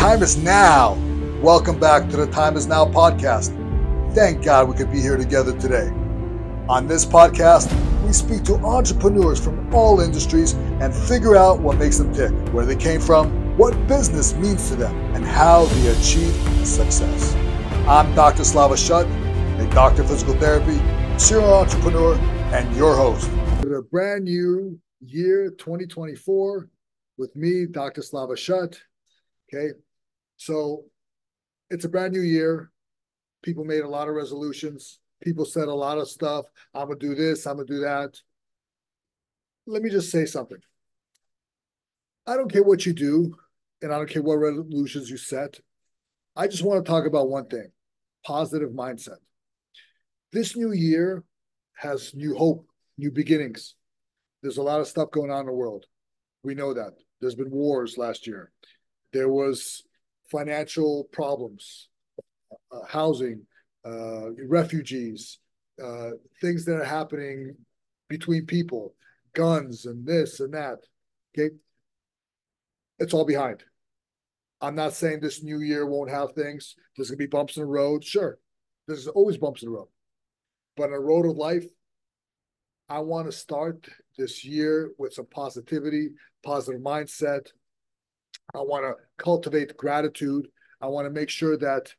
time is now. Welcome back to the Time is Now podcast. Thank God we could be here together today. On this podcast, we speak to entrepreneurs from all industries and figure out what makes them tick, where they came from, what business means to them, and how they achieve success. I'm Dr. Slava, a doctor of physical therapy, serial entrepreneur, and your host. For a brand new year, 2024, with me, Dr. Slava. Okay, so it's a brand new year. People made a lot of resolutions. People said a lot of stuff. I'm going to do this. I'm going to do that. Let me just say something. I don't care what you do, and I don't care what resolutions you set. I just want to talk about one thing: positive mindset. This new year has new hope, new beginnings. There's a lot of stuff going on in the world. We know that. There's been wars last year. There was financial problems, housing, refugees, things that are happening between people, guns and this and that. Okay, it's all behind. I'm not saying this new year won't have things. There's gonna be bumps in the road. Sure, there's always bumps in the road, but on the road of life, I want to start this year with some positivity, positive mindset. I want to cultivate gratitude. I want to make sure that,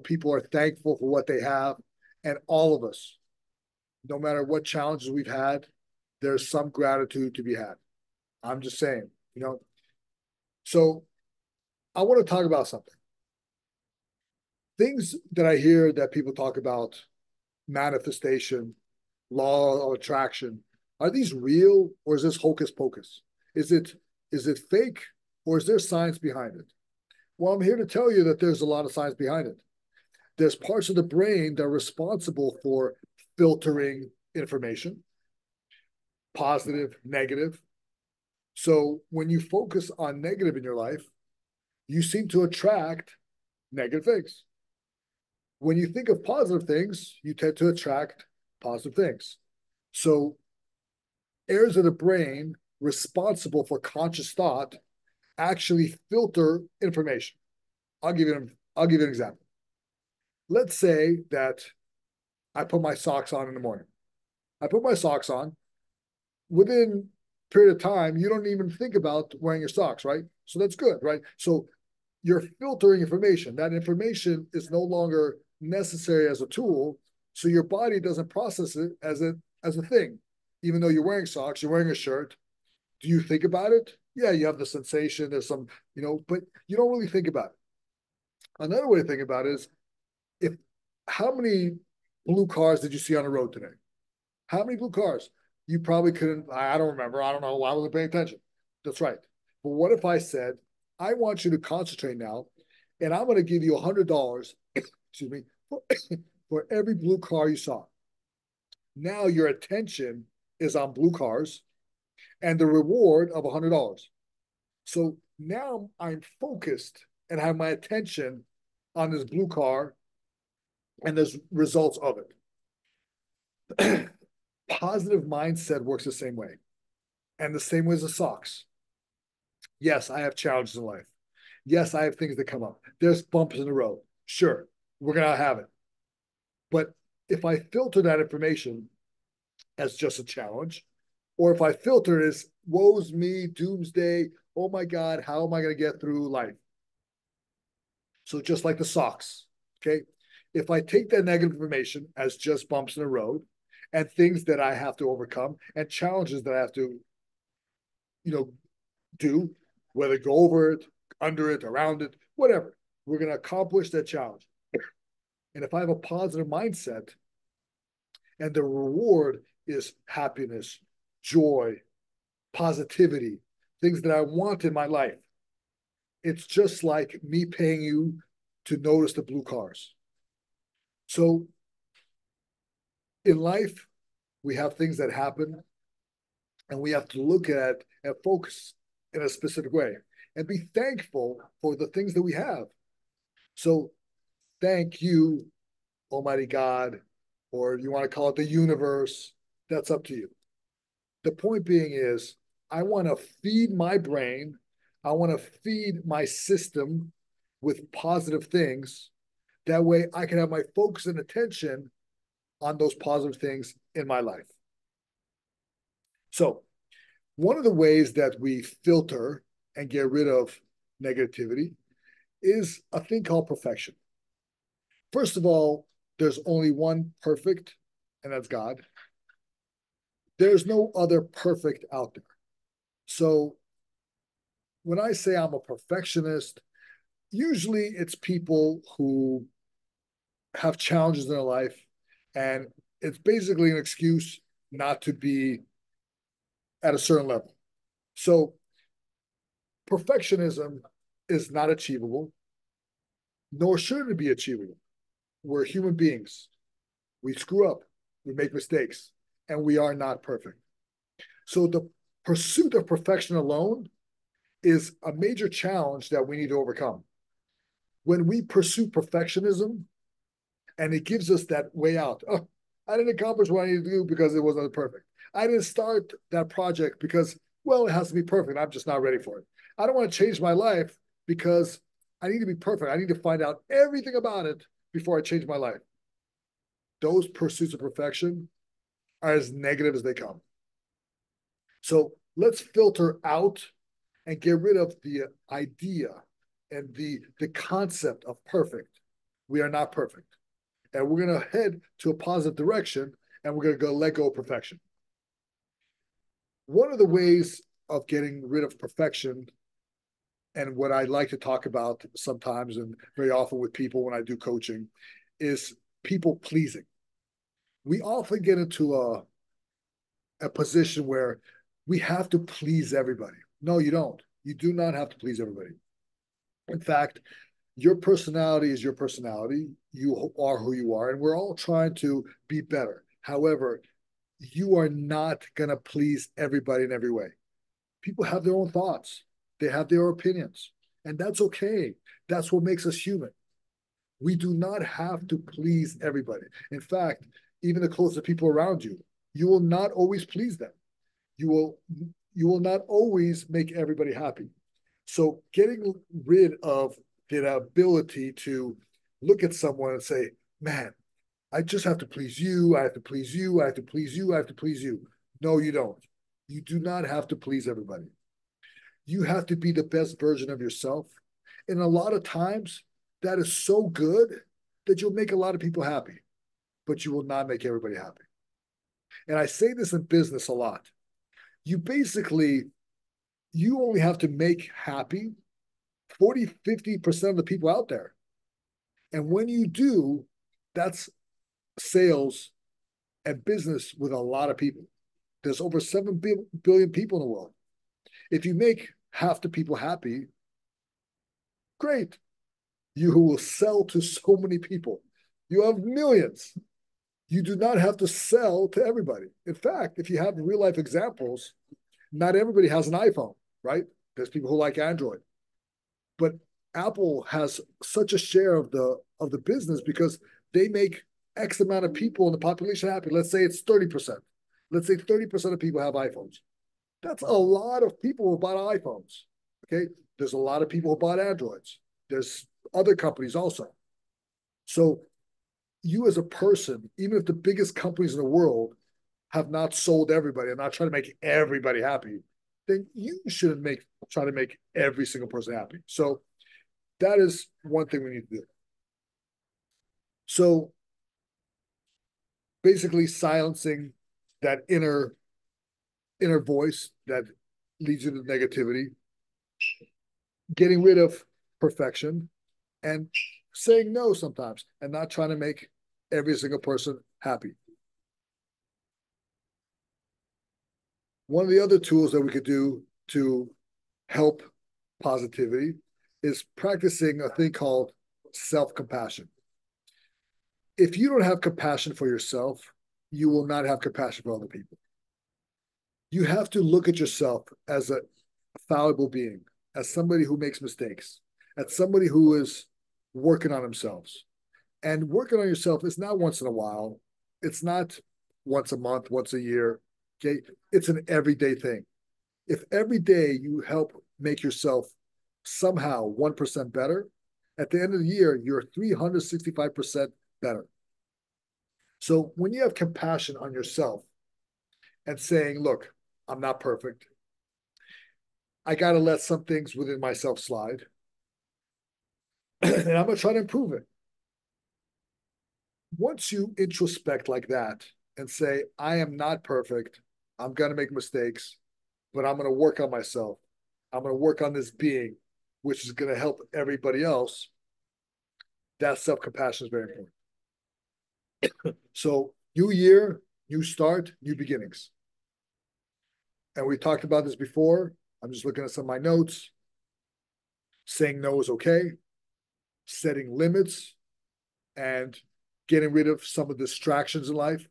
people are thankful for what they have. And all of us, no matter what challenges we've had, there's some gratitude to be had. I'm just saying, So I want to talk about something. Things that I hear that people talk about, manifestation, law of attraction, are these real or is this hocus pocus? Is it fake or is there science behind it? Well, I'm here to tell you that there's a lot of science behind it. There's parts of the brain that are responsible for filtering information, positive, negative. So when you focus on negative in your life, you seem to attract negative things. When you think of positive things, you tend to attract positive things. So areas of the brain responsible for conscious thought actually filter information. I'll give you an example. Let's say that I put my socks on in the morning. I put my socks on. Within a period of time, you don't even think about wearing your socks, right? So that's good, right? So you're filtering information. That information is no longer necessary as a tool, so your body doesn't process it as a thing. Even though you're wearing socks, you're wearing a shirt. Do you think about it? Yeah, you have the sensation. There's some, but you don't really think about it. Another way to think about it is how many blue cars did you see on the road today? How many blue cars? You probably couldn't. I don't remember. I don't know. Why wasn't paying attention? That's right. But what if I said, I want you to concentrate now, and I'm going to give you $100, excuse me, for every blue car you saw. Now your attention is on blue cars and the reward of $100. So now I'm focused and have my attention on this blue car and there's results of it. Positive mindset works the same way. And the same way as the socks. Yes, I have challenges in life. Yes, I have things that come up. There's bumps in the road. Sure, we're going to have it. But if I filter that information as just a challenge, or if I filter it as woe's me, doomsday, oh my God, how am I going to get through life? So just like the socks, okay? If I take that negative information as just bumps in the road and things that I have to overcome and challenges that I have to, do, whether go over it, under it, around it, whatever, we're going to accomplish that challenge. And if I have a positive mindset and the reward is happiness, joy, positivity, things that I want in my life, it's just like me paying you to notice the blue cars. So in life, we have things that happen and we have to look at and focus in a specific way and be thankful for the things that we have. So thank you, Almighty God, or you want to call it the universe, that's up to you. The point being is, I want to feed my brain, I want to feed my system with positive things. That way I can have my focus and attention on those positive things in my life. So, one of the ways that we filter and get rid of negativity is a thing called perfection. First of all, there's only one perfect, and that's God. There's no other perfect out there. So when I say I'm a perfectionist, usually it's people who have challenges in their life, and it's basically an excuse not to be at a certain level. So perfectionism is not achievable, nor should it be achievable. We're human beings. We screw up, we make mistakes, and we are not perfect. So the pursuit of perfection alone is a major challenge that we need to overcome. When we pursue perfectionism, and it gives us that way out. Oh, I didn't accomplish what I needed to do because it wasn't perfect. I didn't start that project because, well, it has to be perfect. I'm just not ready for it. I don't want to change my life because I need to be perfect. I need to find out everything about it before I change my life. Those pursuits of perfection are as negative as they come. So let's filter out and get rid of the idea and the concept of perfect. We are not perfect. And we're going to head to a positive direction, and we're going to go let go of perfection. One of the ways of getting rid of perfection, and what I like to talk about sometimes and very often with people when I do coaching, is people pleasing. We often get into a position where we have to please everybody. No, you don't. You do not have to please everybody. In fact, your personality is your personality. You are who you are, and we're all trying to be better. However, you are not going to please everybody in every way. People have their own thoughts, they have their opinions, and that's okay. That's what makes us human. We do not have to please everybody. In fact, even the closest people around you, you will not always please them. You will you will not always make everybody happy. So getting rid of the ability to look at someone and say, man, I just have to please you. I have to please you. I have to please you. I have to please you. No, you don't. You do not have to please everybody. You have to be the best version of yourself. And a lot of times, that is so good that you'll make a lot of people happy, but you will not make everybody happy. And I say this in business a lot. You basically, you only have to make happy 40, 50% of the people out there. And when you do, that's sales and business with a lot of people. There's over 7 billion people in the world. If you make half the people happy, great. You will sell to so many people. You have millions. You do not have to sell to everybody. In fact, if you have real life examples, not everybody has an iPhone, right? There's people who like Android. But Apple has such a share of the business because they make X amount of people in the population happy. Let's say it's 30%. Let's say 30% of people have iPhones. That's a lot of people who bought iPhones. Okay. There's a lot of people who bought Androids. There's other companies also. So you as a person, even if the biggest companies in the world have not sold everybody and not trying to make everybody happy, then you shouldn't try to make every single person happy. So that is one thing we need to do. So basically silencing that inner voice that leads you to negativity, getting rid of perfection, and saying no sometimes and not trying to make every single person happy. One of the other tools that we could do to help positivity is practicing a thing called self-compassion. If you don't have compassion for yourself, you will not have compassion for other people. You have to look at yourself as a fallible being, as somebody who makes mistakes, as somebody who is working on themselves. And working on yourself is not once in a while. It's not once a month, once a year. Okay. It's an everyday thing. If every day you help make yourself somehow 1% better, At the end of the year, you're 365% better. So when you have compassion on yourself and saying, look, I'm not perfect. I got to let some things within myself slide. And I'm going to try to improve it. Once you introspect like that and say, I am not perfect, I'm going to make mistakes, but I'm going to work on myself. I'm going to work on this being, which is going to help everybody else. That self compassion is very important. So, new year, new start, new beginnings. And we talked about this before. I'm just looking at some of my notes. Saying no is okay, setting limits, and getting rid of some of the distractions in life.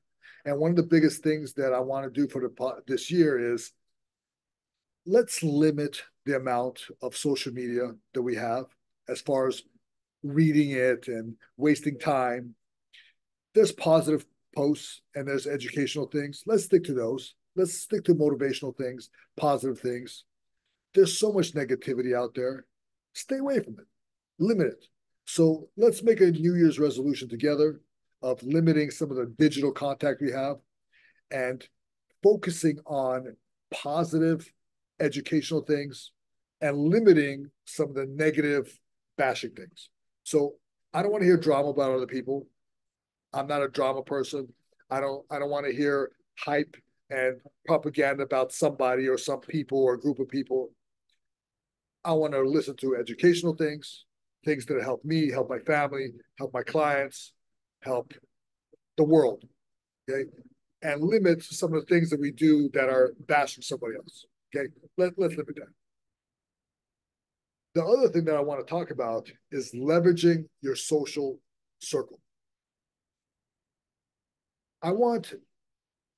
And one of the biggest things that I want to do for this year is let's limit the amount of social media that we have as far as reading it and wasting time. There's positive posts and there's educational things. Let's stick to those. Let's stick to motivational things, positive things. There's so much negativity out there. Stay away from it. Limit it. So let's make a New Year's resolution together of limiting some of the digital contact we have and focusing on positive educational things and limiting some of the negative bashing things. So I don't want to hear drama about other people. I'm not a drama person. I don't want to hear hype and propaganda about somebody or some people or a group of people. I want to listen to educational things, things that help me, help my family, help my clients, help the world. Okay. And limit some of the things that we do that are bashing somebody else. Okay. Let's limit that. The other thing that I want to talk about is leveraging your social circle. I want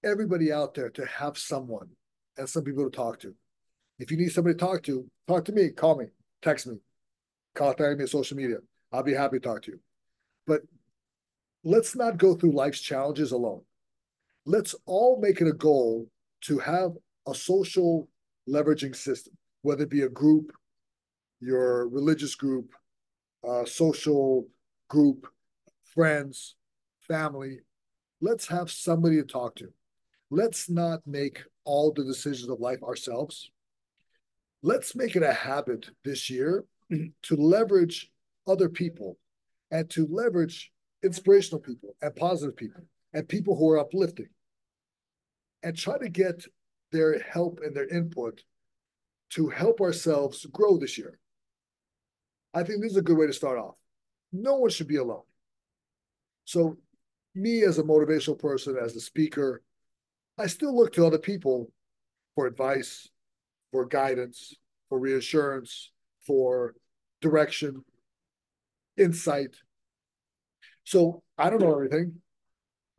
everybody out there to have someone and some people to talk to. If you need somebody to talk to me, call me, text me, contact me on social media. I'll be happy to talk to you. But let's not go through life's challenges alone. Let's all make it a goal to have a social leveraging system, whether it be a group, your religious group, social group, friends, family. Let's have somebody to talk to. Let's not make all the decisions of life ourselves. Let's make it a habit this year to leverage other people and to leverage inspirational people and positive people and people who are uplifting and try to get their help and their input to help ourselves grow this year. I think this is a good way to start off. No one should be alone. So, me as a motivational person, as a speaker, I still look to other people for advice, for guidance, for reassurance, for direction, insight. So, I don't know everything.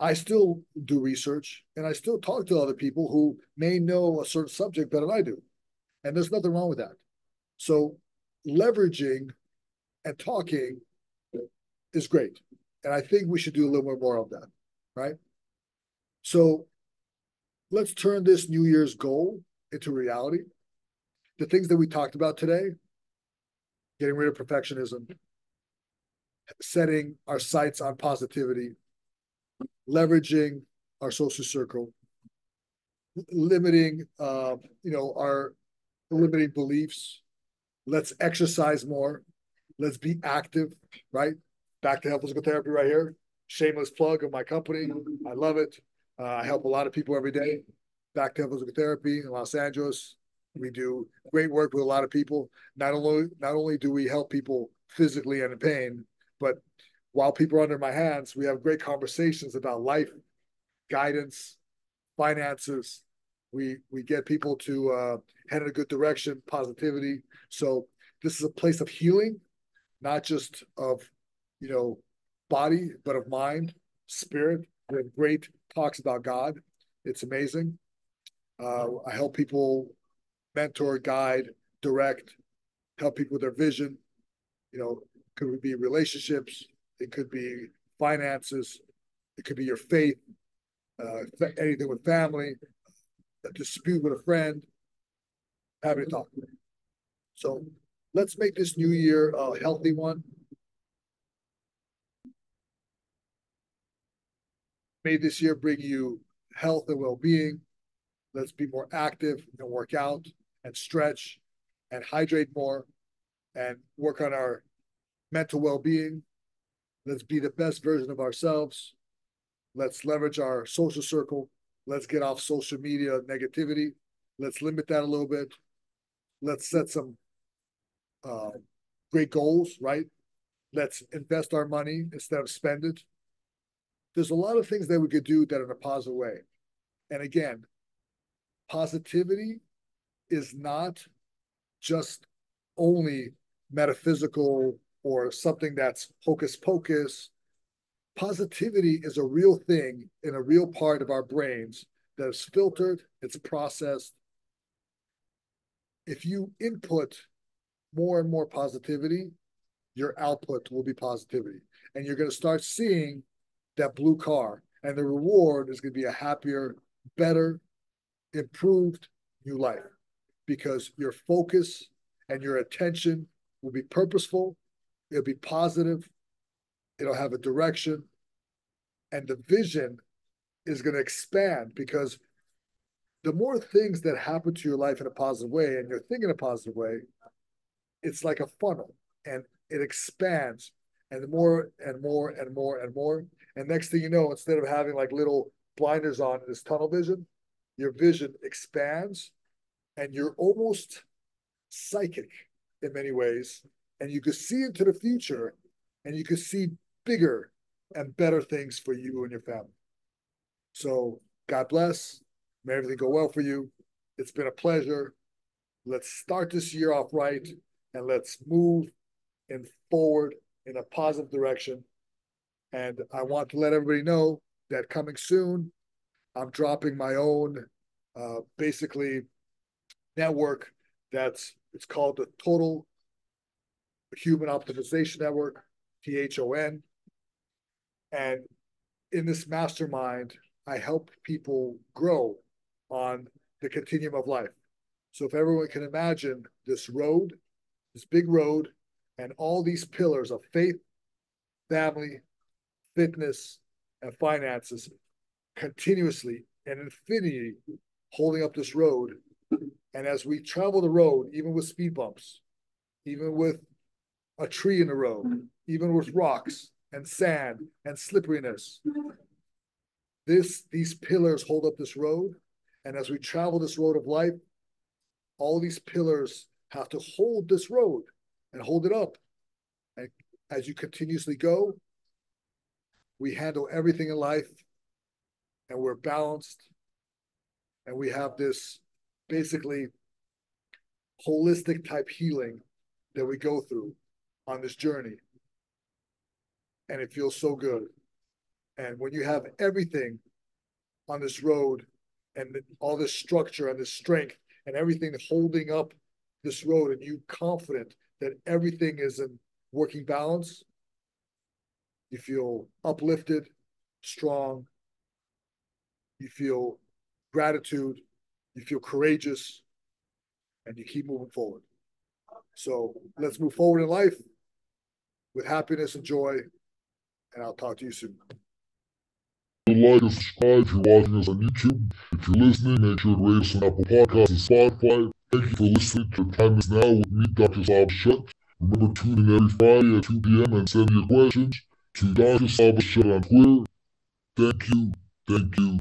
I still do research and I still talk to other people who may know a certain subject better than I do. And there's nothing wrong with that. So, leveraging and talking is great. And I think we should do a little bit more of that, right? So let's turn this New Year's goal into reality. The things that we talked about today, getting rid of perfectionism, setting our sights on positivity, leveraging our social circle, limiting, our limiting beliefs. Let's exercise more. Let's be active, right? Back to health physical therapy right here. Shameless plug of my company. I love it. I help a lot of people every day. Back to health physical therapy in Los Angeles. We do great work with a lot of people. Not only do we help people physically and in pain, but while people are under my hands, we have great conversations about life, guidance, finances. We get people to head in a good direction, positivity. So this is a place of healing, not just of body, but of mind, spirit. We have great talks about God. It's amazing. I help people mentor, guide, direct, help people with their vision. Could be relationships, it could be finances, it could be your faith, anything with family, a dispute with a friend, having a talk. So let's make this new year a healthy one. May this year bring you health and well-being. Let's be more active and work out and stretch and hydrate more and work on our mental well-being. Let's be the best version of ourselves. Let's leverage our social circle. Let's get off social media negativity. Let's limit that a little bit. Let's set some uh, great goals, right? Let's invest our money instead of spend it. There's a lot of things that we could do that in a positive way. And again, positivity is not just only metaphysical or something that's hocus pocus. Positivity is a real thing in a real part of our brains that is filtered, it's processed. If you input more and more positivity, your output will be positivity. And you're going to start seeing that blue car. And the reward is going to be a happier, better, improved new life because your focus and your attention will be purposeful, it'll be positive, it'll have a direction, and the vision is going to expand because the more things that happen to your life in a positive way and you're thinking a positive way, it's like a funnel and it expands and more and more and more and more. And next thing you know, instead of having like little blinders on in this tunnel vision, your vision expands and you're almost psychic in many ways. And you could see into the future and you could see bigger and better things for you and your family. So God bless. May everything go well for you. It's been a pleasure. Let's start this year off right and let's move in forward in a positive direction. And I want to let everybody know that coming soon, I'm dropping my own basically network it's called the Total Human Optimization Network, THON. And in this mastermind, I help people grow on the continuum of life. So if everyone can imagine this road, this big road, and all these pillars of faith, family, fitness, and finances continuously and infinity holding up this road. And as we travel the road, even with speed bumps, even with a tree in the road, even with rocks and sand and slipperiness, these pillars hold up this road. And as we travel this road of life, all these pillars have to hold this road and hold it up. And as you continuously go, we handle everything in life and we're balanced and we have this basically holistic type healing that we go through on this journey. And it feels so good. And when you have everything on this road and all this structure and this strength and everything holding up this road and you confident that everything is in working balance, you feel uplifted, strong, you feel gratitude, you feel courageous, and you keep moving forward. So let's move forward in life with happiness and joy, and I'll talk to you soon. Like and subscribe if you're watching us on YouTube. If you're listening, make sure to rate us on Apple Podcasts and Spotify. Thank you for listening to Time Is Now with me, Dr. Slava. Remember to tune in every Friday at 2 p.m. and send your questions to Dr. Slava on Twitter. Thank you. Thank you.